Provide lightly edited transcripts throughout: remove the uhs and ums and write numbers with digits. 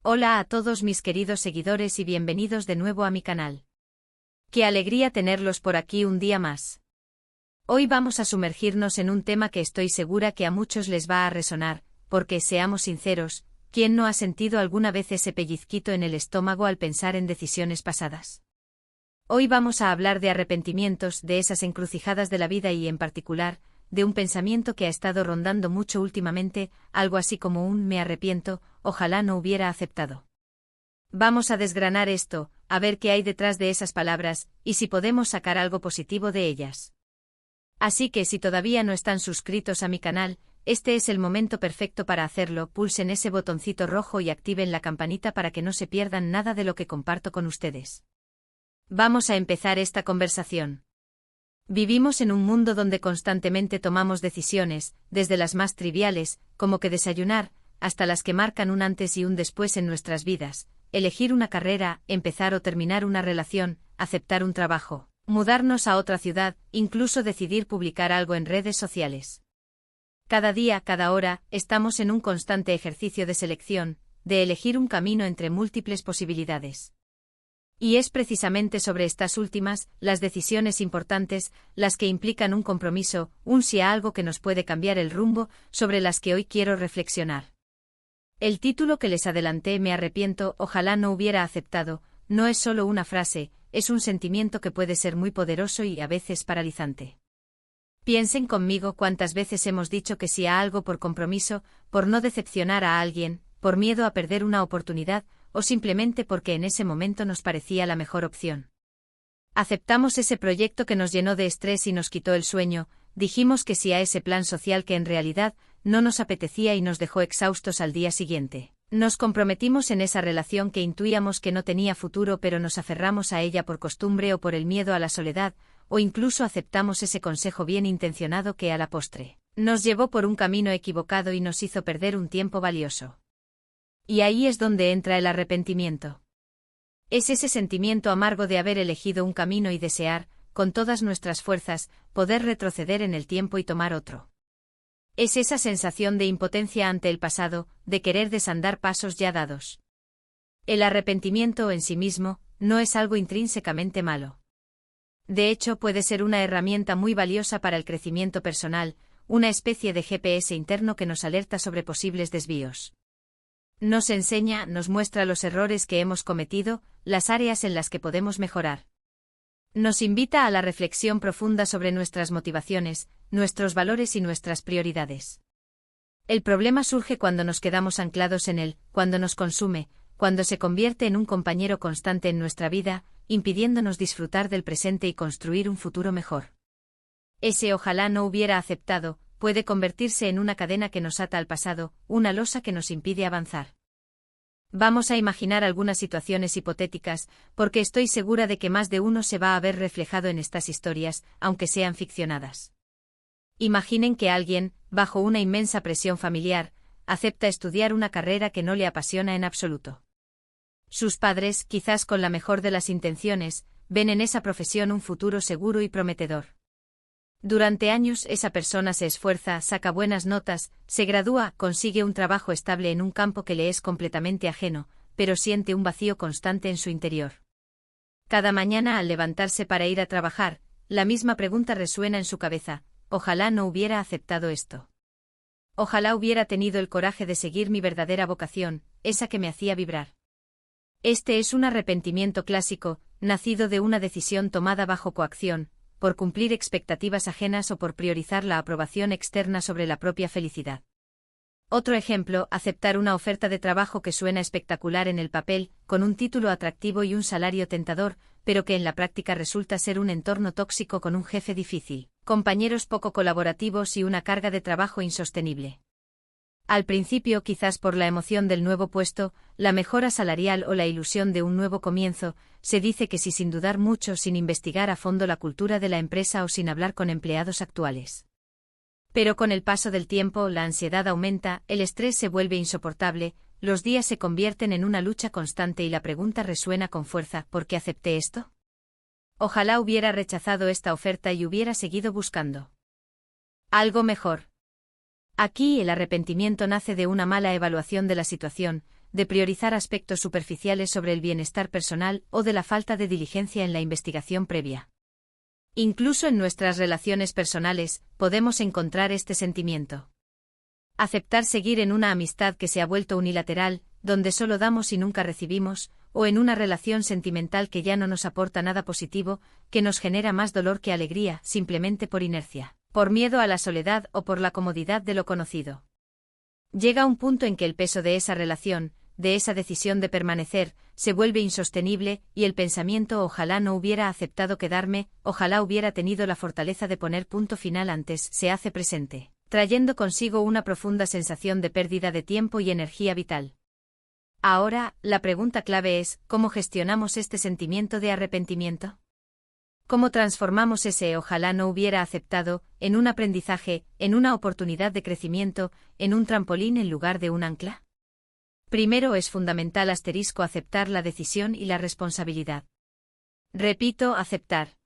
Hola a todos mis queridos seguidores y bienvenidos de nuevo a mi canal. Qué alegría tenerlos por aquí un día más. Hoy vamos a sumergirnos en un tema que estoy segura que a muchos les va a resonar, porque, seamos sinceros, ¿quién no ha sentido alguna vez ese pellizquito en el estómago al pensar en decisiones pasadas? Hoy vamos a hablar de arrepentimientos, de esas encrucijadas de la vida y, en particular, de un pensamiento que ha estado rondando mucho últimamente, algo así como un me arrepiento, ojalá no hubiera aceptado. Vamos a desgranar esto, a ver qué hay detrás de esas palabras, y si podemos sacar algo positivo de ellas. Así que si todavía no están suscritos a mi canal, este es el momento perfecto para hacerlo, pulsen ese botoncito rojo y activen la campanita para que no se pierdan nada de lo que comparto con ustedes. Vamos a empezar esta conversación. Vivimos en un mundo donde constantemente tomamos decisiones, desde las más triviales, como que desayunar, hasta las que marcan un antes y un después en nuestras vidas, elegir una carrera, empezar o terminar una relación, aceptar un trabajo, mudarnos a otra ciudad, incluso decidir publicar algo en redes sociales. Cada día, cada hora, estamos en un constante ejercicio de selección, de elegir un camino entre múltiples posibilidades. Y es precisamente sobre estas últimas, las decisiones importantes, las que implican un compromiso, un sí a algo que nos puede cambiar el rumbo, sobre las que hoy quiero reflexionar. El título que les adelanté, me arrepiento, ojalá no hubiera aceptado, no es solo una frase, es un sentimiento que puede ser muy poderoso y a veces paralizante. Piensen conmigo cuántas veces hemos dicho que sí a algo por compromiso, por no decepcionar a alguien, por miedo a perder una oportunidad, o simplemente porque en ese momento nos parecía la mejor opción. Aceptamos ese proyecto que nos llenó de estrés y nos quitó el sueño, dijimos que sí a ese plan social que en realidad no nos apetecía y nos dejó exhaustos al día siguiente. Nos comprometimos en esa relación que intuíamos que no tenía futuro, pero nos aferramos a ella por costumbre o por el miedo a la soledad, o incluso aceptamos ese consejo bien intencionado que a la postre nos llevó por un camino equivocado y nos hizo perder un tiempo valioso. Y ahí es donde entra el arrepentimiento. Es ese sentimiento amargo de haber elegido un camino y desear, con todas nuestras fuerzas, poder retroceder en el tiempo y tomar otro. Es esa sensación de impotencia ante el pasado, de querer desandar pasos ya dados. El arrepentimiento en sí mismo no es algo intrínsecamente malo. De hecho, puede ser una herramienta muy valiosa para el crecimiento personal, una especie de GPS interno que nos alerta sobre posibles desvíos. Nos enseña, nos muestra los errores que hemos cometido, las áreas en las que podemos mejorar. Nos invita a la reflexión profunda sobre nuestras motivaciones, nuestros valores y nuestras prioridades. El problema surge cuando nos quedamos anclados en él, cuando nos consume, cuando se convierte en un compañero constante en nuestra vida, impidiéndonos disfrutar del presente y construir un futuro mejor. Ese ojalá no hubiera aceptado, puede convertirse en una cadena que nos ata al pasado, una losa que nos impide avanzar. Vamos a imaginar algunas situaciones hipotéticas, porque estoy segura de que más de uno se va a ver reflejado en estas historias, aunque sean ficcionadas. Imaginen que alguien, bajo una inmensa presión familiar, acepta estudiar una carrera que no le apasiona en absoluto. Sus padres, quizás con la mejor de las intenciones, ven en esa profesión un futuro seguro y prometedor. Durante años esa persona se esfuerza, saca buenas notas, se gradúa, consigue un trabajo estable en un campo que le es completamente ajeno, pero siente un vacío constante en su interior. Cada mañana al levantarse para ir a trabajar, la misma pregunta resuena en su cabeza: ojalá no hubiera aceptado esto. Ojalá hubiera tenido el coraje de seguir mi verdadera vocación, esa que me hacía vibrar. Este es un arrepentimiento clásico, nacido de una decisión tomada bajo coacción, por cumplir expectativas ajenas o por priorizar la aprobación externa sobre la propia felicidad. Otro ejemplo, aceptar una oferta de trabajo que suena espectacular en el papel, con un título atractivo y un salario tentador, pero que en la práctica resulta ser un entorno tóxico con un jefe difícil, compañeros poco colaborativos y una carga de trabajo insostenible. Al principio, quizás por la emoción del nuevo puesto, la mejora salarial o la ilusión de un nuevo comienzo, se dice que sí sin dudar mucho, sin investigar a fondo la cultura de la empresa o sin hablar con empleados actuales. Pero con el paso del tiempo, la ansiedad aumenta, el estrés se vuelve insoportable, los días se convierten en una lucha constante y la pregunta resuena con fuerza: ¿por qué acepté esto? Ojalá hubiera rechazado esta oferta y hubiera seguido buscando algo mejor. Aquí el arrepentimiento nace de una mala evaluación de la situación, de priorizar aspectos superficiales sobre el bienestar personal o de la falta de diligencia en la investigación previa. Incluso en nuestras relaciones personales, podemos encontrar este sentimiento. Aceptar seguir en una amistad que se ha vuelto unilateral, donde solo damos y nunca recibimos, o en una relación sentimental que ya no nos aporta nada positivo, que nos genera más dolor que alegría, simplemente por inercia, por miedo a la soledad o por la comodidad de lo conocido. Llega un punto en que el peso de esa relación, de esa decisión de permanecer, se vuelve insostenible, y el pensamiento ojalá no hubiera aceptado quedarme, ojalá hubiera tenido la fortaleza de poner punto final antes, se hace presente, trayendo consigo una profunda sensación de pérdida de tiempo y energía vital. Ahora, la pregunta clave es, ¿cómo gestionamos este sentimiento de arrepentimiento? ¿Cómo transformamos ese ojalá no hubiera aceptado, en un aprendizaje, en una oportunidad de crecimiento, en un trampolín en lugar de un ancla? Primero es fundamental aceptar la decisión y la responsabilidad. Repito, aceptar.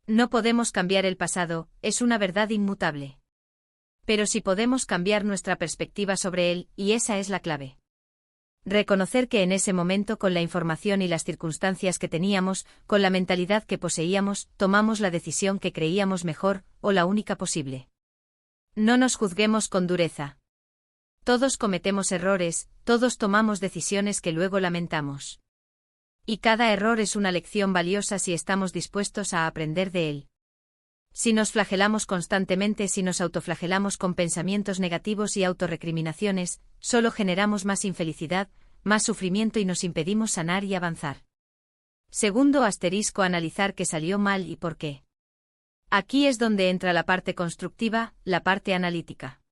No podemos cambiar el pasado, es una verdad inmutable. Pero sí podemos cambiar nuestra perspectiva sobre él, y esa es la clave. Reconocer que en ese momento, con la información y las circunstancias que teníamos, con la mentalidad que poseíamos, tomamos la decisión que creíamos mejor, o la única posible. No nos juzguemos con dureza. Todos cometemos errores, todos tomamos decisiones que luego lamentamos. Y cada error es una lección valiosa si estamos dispuestos a aprender de él. Si nos flagelamos constantemente, si nos autoflagelamos con pensamientos negativos y autorrecriminaciones, solo generamos más infelicidad, más sufrimiento y nos impedimos sanar y avanzar. Segundo, analizar qué salió mal y por qué. Aquí es donde entra la parte constructiva, la parte analítica.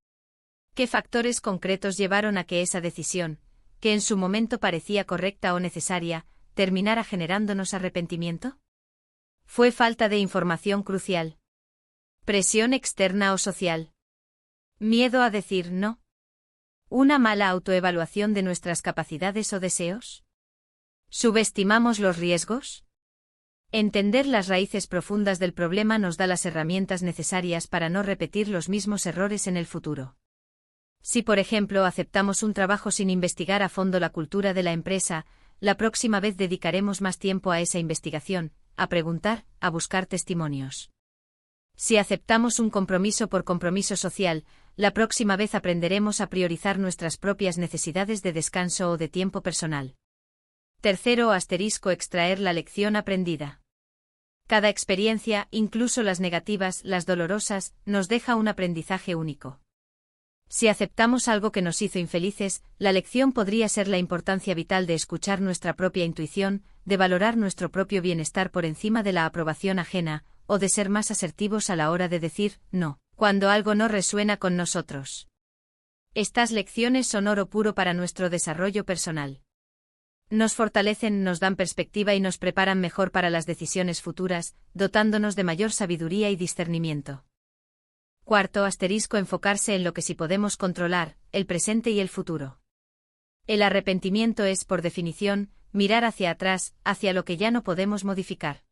¿Qué factores concretos llevaron a que esa decisión, que en su momento parecía correcta o necesaria, terminara generándonos arrepentimiento? ¿Fue falta de información crucial? ¿Presión externa o social? ¿Miedo a decir no? ¿Una mala autoevaluación de nuestras capacidades o deseos? ¿Subestimamos los riesgos? Entender las raíces profundas del problema nos da las herramientas necesarias para no repetir los mismos errores en el futuro. Si, por ejemplo, aceptamos un trabajo sin investigar a fondo la cultura de la empresa, la próxima vez dedicaremos más tiempo a esa investigación, a preguntar, a buscar testimonios. Si aceptamos un compromiso por compromiso social, la próxima vez aprenderemos a priorizar nuestras propias necesidades de descanso o de tiempo personal. Tercero, extraer la lección aprendida. Cada experiencia, incluso las negativas, las dolorosas, nos deja un aprendizaje único. Si aceptamos algo que nos hizo infelices, la lección podría ser la importancia vital de escuchar nuestra propia intuición, de valorar nuestro propio bienestar por encima de la aprobación ajena, o de ser más asertivos a la hora de decir no, cuando algo no resuena con nosotros. Estas lecciones son oro puro para nuestro desarrollo personal. Nos fortalecen, nos dan perspectiva y nos preparan mejor para las decisiones futuras, dotándonos de mayor sabiduría y discernimiento. Cuarto, enfocarse en lo que sí podemos controlar, el presente y el futuro. El arrepentimiento es, por definición, mirar hacia atrás, hacia lo que ya no podemos modificar.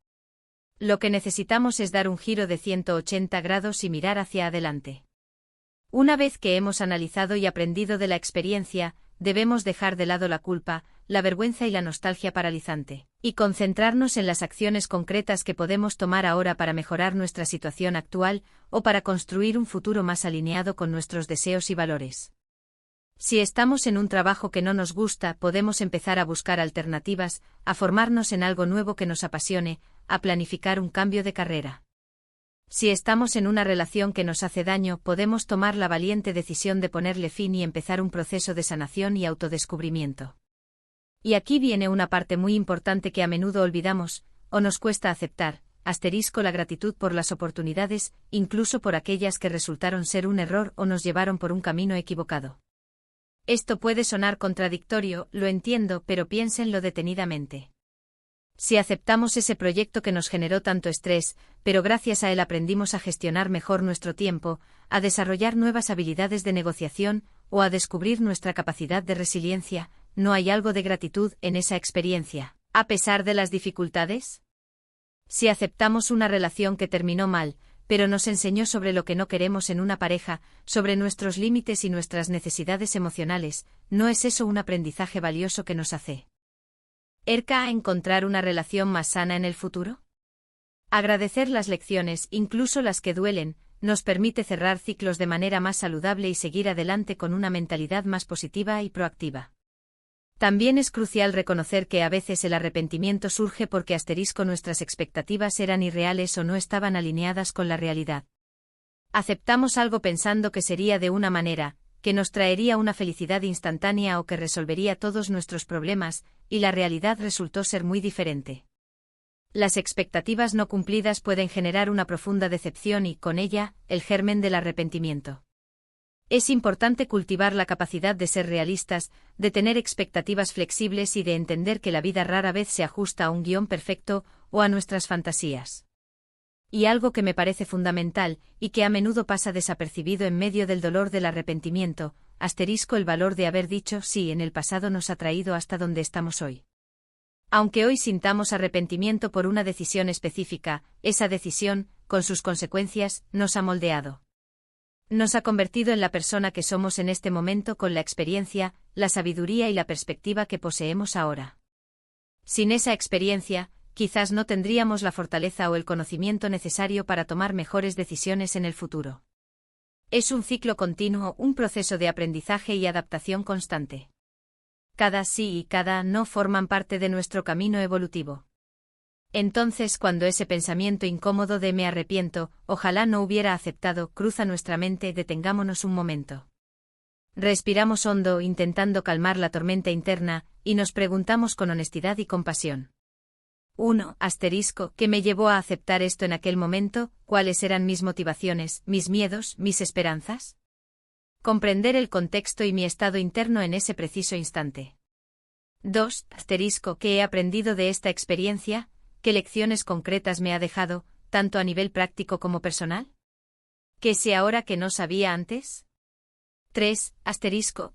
Lo que necesitamos es dar un giro de 180 grados y mirar hacia adelante. Una vez que hemos analizado y aprendido de la experiencia, debemos dejar de lado la culpa, la vergüenza y la nostalgia paralizante, y concentrarnos en las acciones concretas que podemos tomar ahora para mejorar nuestra situación actual, o para construir un futuro más alineado con nuestros deseos y valores. Si estamos en un trabajo que no nos gusta, podemos empezar a buscar alternativas, a formarnos en algo nuevo que nos apasione, a planificar un cambio de carrera. Si estamos en una relación que nos hace daño, podemos tomar la valiente decisión de ponerle fin y empezar un proceso de sanación y autodescubrimiento. Y aquí viene una parte muy importante que a menudo olvidamos, o nos cuesta aceptar, la gratitud por las oportunidades, incluso por aquellas que resultaron ser un error o nos llevaron por un camino equivocado. Esto puede sonar contradictorio, lo entiendo, pero piénsenlo detenidamente. Si aceptamos ese proyecto que nos generó tanto estrés, pero gracias a él aprendimos a gestionar mejor nuestro tiempo, a desarrollar nuevas habilidades de negociación, o a descubrir nuestra capacidad de resiliencia, ¿no hay algo de gratitud en esa experiencia, a pesar de las dificultades? Si aceptamos una relación que terminó mal, pero nos enseñó sobre lo que no queremos en una pareja, sobre nuestros límites y nuestras necesidades emocionales. ¿No es eso un aprendizaje valioso que nos hace a encontrar una relación más sana en el futuro? Agradecer las lecciones, incluso las que duelen, nos permite cerrar ciclos de manera más saludable y seguir adelante con una mentalidad más positiva y proactiva. También es crucial reconocer que a veces el arrepentimiento surge porque nuestras expectativas eran irreales o no estaban alineadas con la realidad. Aceptamos algo pensando que sería de una manera, que nos traería una felicidad instantánea o que resolvería todos nuestros problemas, y la realidad resultó ser muy diferente. Las expectativas no cumplidas pueden generar una profunda decepción y, con ella, el germen del arrepentimiento. Es importante cultivar la capacidad de ser realistas, de tener expectativas flexibles y de entender que la vida rara vez se ajusta a un guión perfecto o a nuestras fantasías. Y algo que me parece fundamental, y que a menudo pasa desapercibido en medio del dolor del arrepentimiento, el valor de haber dicho sí en el pasado nos ha traído hasta donde estamos hoy. Aunque hoy sintamos arrepentimiento por una decisión específica, esa decisión, con sus consecuencias, nos ha moldeado. Nos ha convertido en la persona que somos en este momento con la experiencia, la sabiduría y la perspectiva que poseemos ahora. Sin esa experiencia, quizás no tendríamos la fortaleza o el conocimiento necesario para tomar mejores decisiones en el futuro. Es un ciclo continuo, un proceso de aprendizaje y adaptación constante. Cada sí y cada no forman parte de nuestro camino evolutivo. Entonces, cuando ese pensamiento incómodo de me arrepiento, ojalá no hubiera aceptado, cruza nuestra mente, detengámonos un momento. Respiramos hondo, intentando calmar la tormenta interna, y nos preguntamos con honestidad y compasión. 1. ¿Qué me llevó a aceptar esto en aquel momento? ¿Cuáles eran mis motivaciones, mis miedos, mis esperanzas? Comprender el contexto y mi estado interno en ese preciso instante. 2. ¿Qué he aprendido de esta experiencia? ¿Qué lecciones concretas me ha dejado, tanto a nivel práctico como personal? ¿Qué sé ahora que no sabía antes? 3.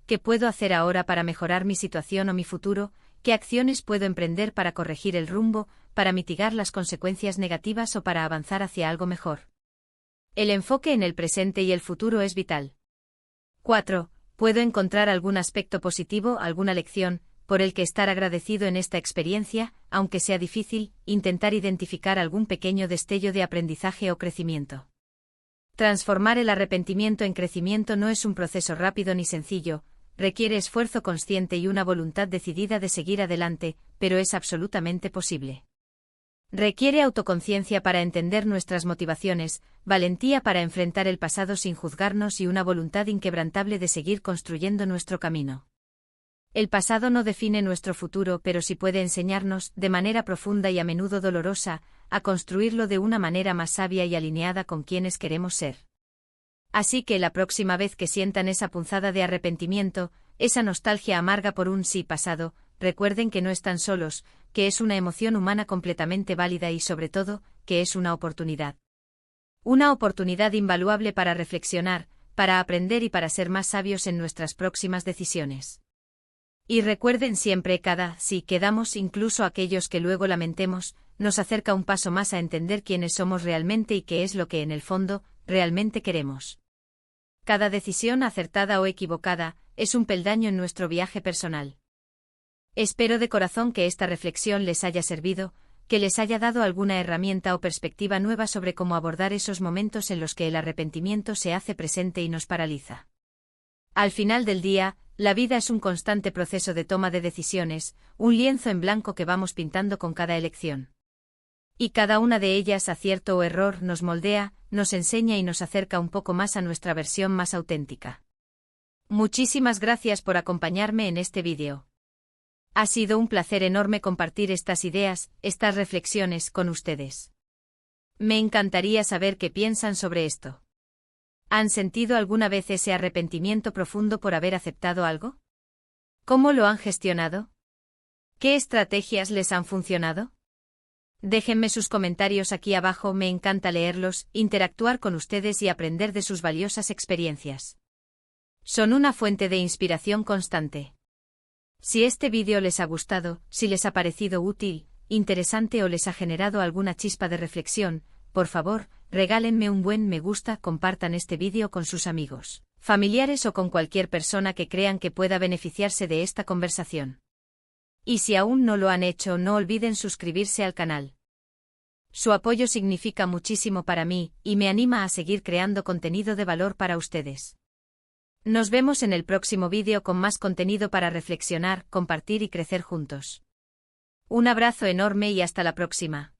¿Qué puedo hacer ahora para mejorar mi situación o mi futuro? ¿Qué acciones puedo emprender para corregir el rumbo, para mitigar las consecuencias negativas o para avanzar hacia algo mejor? El enfoque en el presente y el futuro es vital. 4. ¿Puedo encontrar algún aspecto positivo, alguna lección, por el que estar agradecido en esta experiencia, aunque sea difícil, intentar identificar algún pequeño destello de aprendizaje o crecimiento? Transformar el arrepentimiento en crecimiento no es un proceso rápido ni sencillo, requiere esfuerzo consciente y una voluntad decidida de seguir adelante, pero es absolutamente posible. Requiere autoconciencia para entender nuestras motivaciones, valentía para enfrentar el pasado sin juzgarnos y una voluntad inquebrantable de seguir construyendo nuestro camino. El pasado no define nuestro futuro, pero sí puede enseñarnos, de manera profunda y a menudo dolorosa, a construirlo de una manera más sabia y alineada con quienes queremos ser. Así que la próxima vez que sientan esa punzada de arrepentimiento, esa nostalgia amarga por un sí pasado, recuerden que no están solos, que es una emoción humana completamente válida y sobre todo, que es una oportunidad. Una oportunidad invaluable para reflexionar, para aprender y para ser más sabios en nuestras próximas decisiones. Y recuerden siempre, cada sí que damos, incluso aquellos que luego lamentemos, nos acerca un paso más a entender quiénes somos realmente y qué es lo que en el fondo, realmente queremos. Cada decisión acertada o equivocada, es un peldaño en nuestro viaje personal. Espero de corazón que esta reflexión les haya servido, que les haya dado alguna herramienta o perspectiva nueva sobre cómo abordar esos momentos en los que el arrepentimiento se hace presente y nos paraliza. Al final del día, la vida es un constante proceso de toma de decisiones, un lienzo en blanco que vamos pintando con cada elección. Y cada una de ellas, acierto o error, nos moldea, nos enseña y nos acerca un poco más a nuestra versión más auténtica. Muchísimas gracias por acompañarme en este vídeo. Ha sido un placer enorme compartir estas ideas, estas reflexiones con ustedes. Me encantaría saber qué piensan sobre esto. ¿Han sentido alguna vez ese arrepentimiento profundo por haber aceptado algo? ¿Cómo lo han gestionado? ¿Qué estrategias les han funcionado? Déjenme sus comentarios aquí abajo, me encanta leerlos, interactuar con ustedes y aprender de sus valiosas experiencias. Son una fuente de inspiración constante. Si este vídeo les ha gustado, si les ha parecido útil, interesante o les ha generado alguna chispa de reflexión, por favor, regálenme un buen me gusta, compartan este vídeo con sus amigos, familiares o con cualquier persona que crean que pueda beneficiarse de esta conversación. Y si aún no lo han hecho, no olviden suscribirse al canal. Su apoyo significa muchísimo para mí, y me anima a seguir creando contenido de valor para ustedes. Nos vemos en el próximo vídeo con más contenido para reflexionar, compartir y crecer juntos. Un abrazo enorme y hasta la próxima.